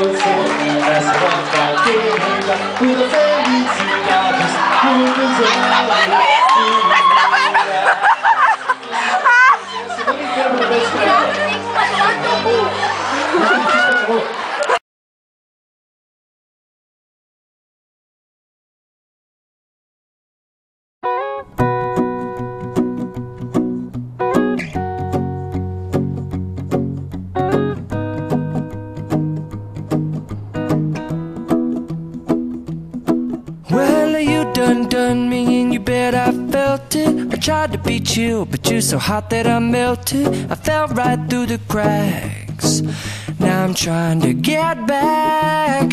sognare sfondate una felicità Done me and you bet I felt it. I tried to be chill, but you're so hot that I melted. I fell right through the cracks. Now I'm trying to get back.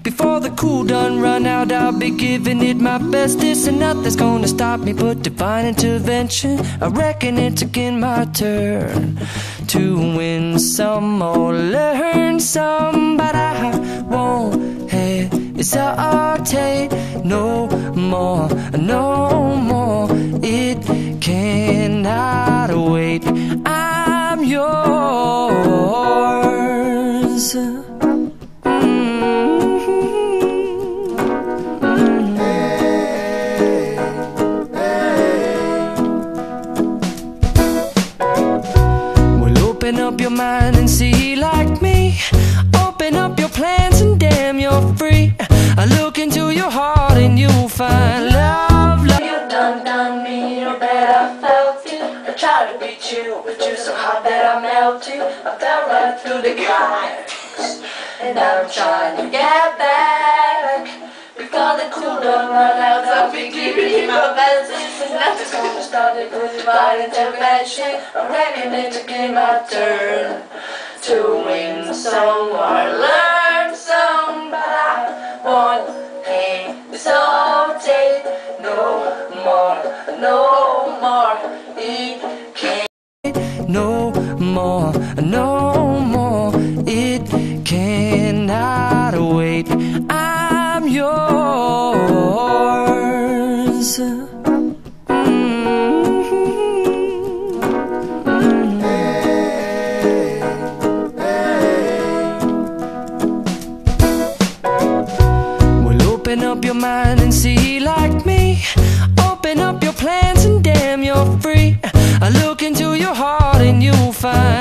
Before the cool done run out, I'll be giving it my bestest, and nothing's gonna stop me but divine intervention. I reckon it's again my turn to win some or learn some, but I won't hesitate no more, no more. It cannot wait. I'm yours. Well, open up your mind and see like me. Open up your plans and damn, you're free. I look into your heart and you'll find love, love. You done me, you bet I felt it. I tried to beat you, but you're so hot that I melt you. I fell right through the cracks, and I'm trying to get back. Before the cool done run out, I'll be giving you my best. And nothing's gonna start it with divine intervention. I'm ready to give my turn to win some or learn some, but I won't hesitate no more, no more. It can't no more, no more. It cannot wait. I'm yours. Open up your mind and see like me. Open up your plans and damn, you're free. I look into your heart and you'll find